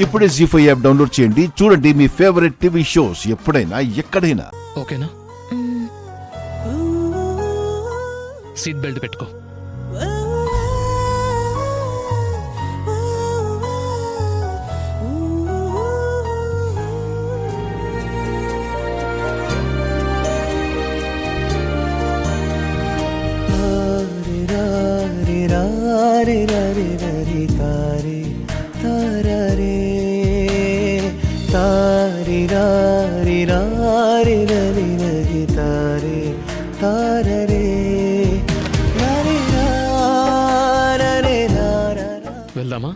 ఇప్పుడే జీ5 app download చేయండి. చూడండి మీ ఫేవరెట్ టీవీ షోస్ ఎప్పుడైనా ఎక్కడైనా. ఓకేనా? సీట్ బెల్ట్ పెట్టుకో. వెళ్దామా?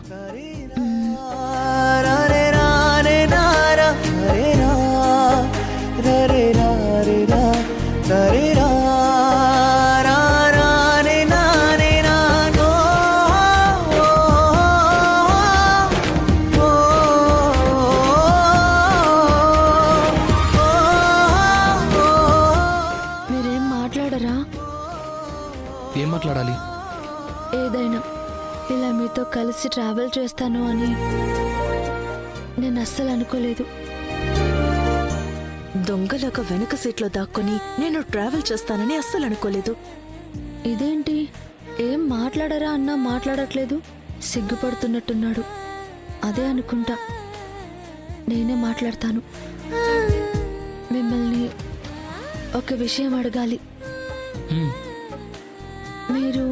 మీరేం మాట్లాడరా? ఏం మాట్లాడాలి? ఏదైనా ఇలా మీతో కలిసి ట్రావెల్ చేస్తాను అని నేను అస్సలు అనుకోలేదు. దొంగలాగా వెనక సీట్లో దాక్కుని నేను ట్రావెల్ చేస్తానని అస్సలు అనుకోలేదు. ఇదేంటి ఏం మాట్లాడరా అన్నా మాట్లాడట్లేదు? సిగ్గుపడుతున్నట్టున్నాడు. అదే అనుకుంటా. నేనే మాట్లాడతాను. మిమ్మల్ని ఒక విషయం అడగాలి. మీరు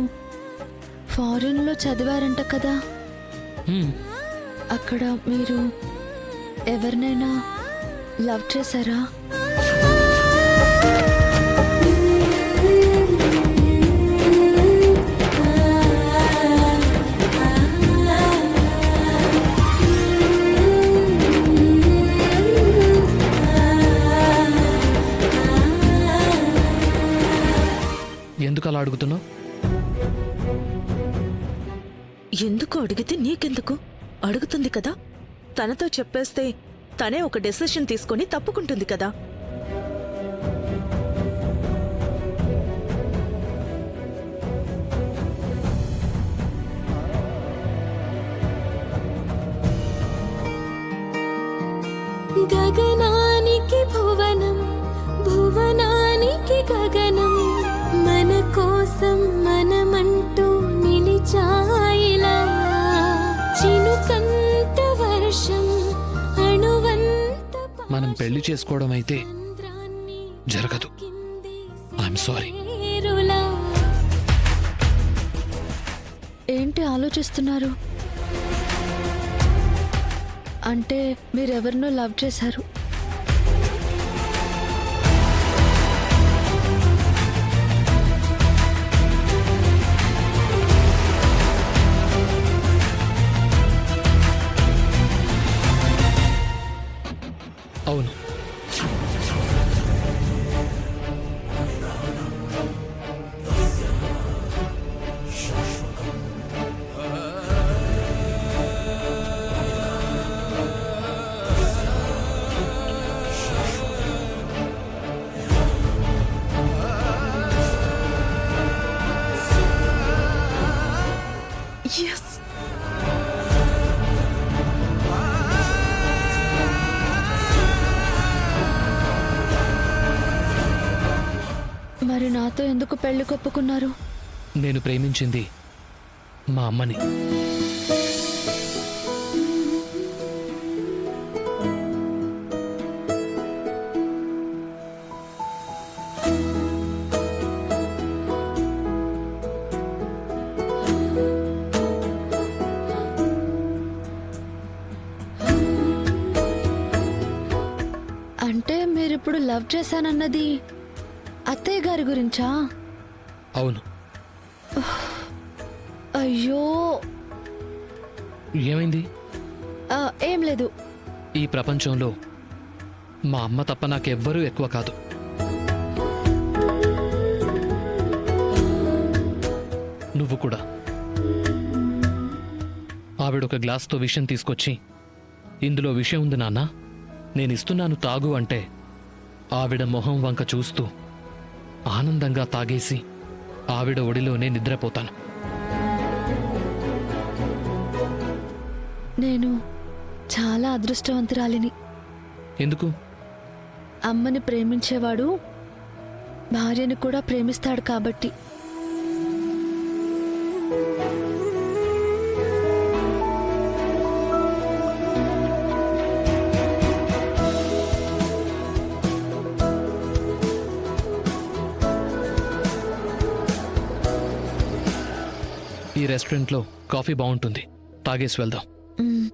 ఫారిన్లో చదివారంట కదా? అక్కడ మీరు ఎవరినైనా లవ్ చేశారా? ఎందుకు అలా అడుగుతున్నావు? ఎందుకు అడిగితే నీకెందుకు? అడుగుతుంది కదా. తనతో చెప్పేస్తే తనే ఒక డెసిషన్ తీసుకొని తప్పుకుంటుంది కదా. గగనానికి భువనం, భువనానికి గగనం, మన కోసం మనమంటూ నిలిచాయిలా. చినుకంత వర్షం, అణువంత మనం పెళ్లి చేసుకోవడం అయితే జరగదు. I'm sorry. పేరులా. ఏంటి ఆలోచిస్తున్నారు? అంటే మీరెవరినో లవ్ చేశారు. అవును. ఎస్. మరి నాతో ఎందుకు పెళ్లి కొప్పుకున్నారు? నేను ప్రేమించింది మా అమ్మని. అంటే మీరిప్పుడు లవ్ చేశానన్నది అత్తయ్య గారి గురించా? అవును. అయ్యో, ఏమైంది? ఏం లేదు. ఈ ప్రపంచంలో మా అమ్మ తప్ప నాకెవ్వరూ ఎక్కువ కాదు. నువ్వు కూడా. ఆవిడొక గ్లాస్తో విషం తీసుకొచ్చి, ఇందులో విషయం ఉంది నాన్న, నేనిస్తున్నాను తాగు అంటే ఆవిడ మొహం వంక చూస్తూ ఆనందంగా తాగేసి ఆవిడ ఒడిలోనే నిద్రపోతాను. నేను చాలా అదృష్టవంతురాలిని. ఎందుకు? అమ్మని ప్రేమించేవాడు భార్యని కూడా ప్రేమిస్తాడు కాబట్టి. ఈ రెస్టారెంట్లో కాఫీ బాగుంటుంది, తాగేసి వెళ్దాం. మ్మ్.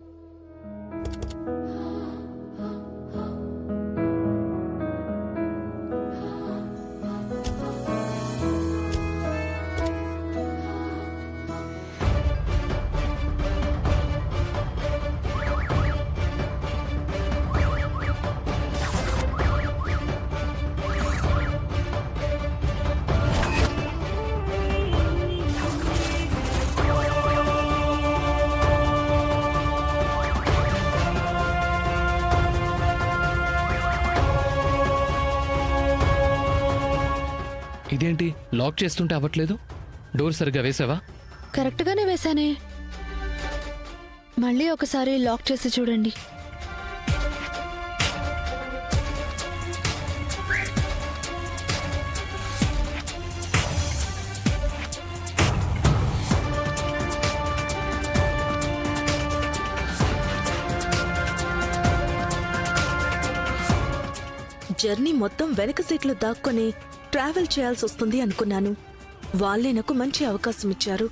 ఇదేంటి లాక్ చేస్తుంటే అవ్వట్లేదు? డోర్ సరిగ్గా వేసావా? కరెక్ట్గానే వేశానే. మళ్ళీ ఒకసారి లాక్ చేసి చూడండి. జర్నీ మొత్తం వెనక సీట్లో దాక్కొని ట్రావెల్ చేయాల్సి వస్తుంది అనుకున్నాను. వాళ్ళే నాకు మంచి అవకాశం ఇచ్చారు.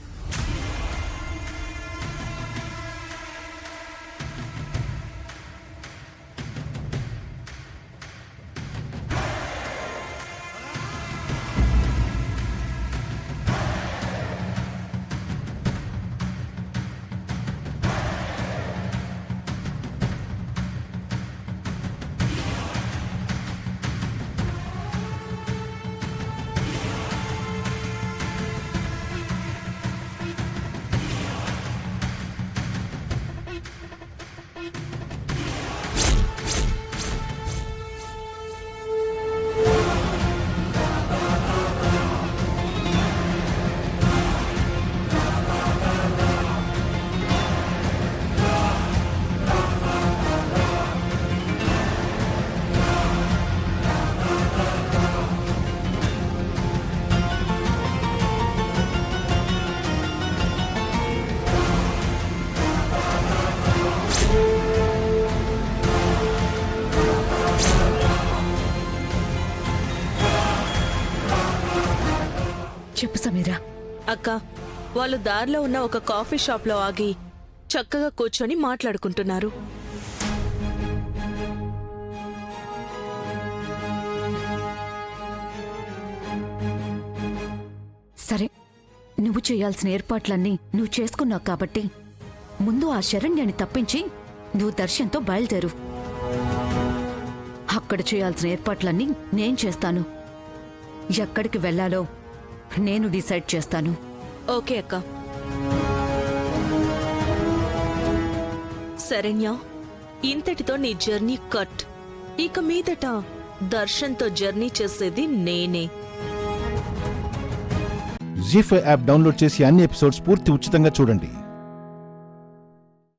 చెప్పు సమీరా. అక్క, వాళ్ళు దారిలో ఉన్న ఒక కాఫీ షాప్లో ఆగి చక్కగా కూర్చొని మాట్లాడుకుంటున్నారు. సరే, నువ్వు చేయాల్సిన ఏర్పాట్లన్నీ నువ్వు చేసుకున్నావు కాబట్టి ముందు ఆ శరణ్యాన్ని తప్పించి నువ్వు దర్శన్తో బయలుదేరు. అక్కడ చేయాల్సిన ఏర్పాట్లన్నీ నేను చేస్తాను. ఎక్కడికి వెళ్లాలో నేను డిసైడ్ చేస్తాను. ఓకే అక్క. శరణ్య, ఇంతటితో నీ జర్నీ కట్. ఇక మీదట దర్శన్తో జర్నీ చేసేది నేనే. జీ5 యాప్ డౌన్లోడ్ చేసి అన్ని ఎపిసోడ్స్ పూర్తి ఉచితంగా చూడండి.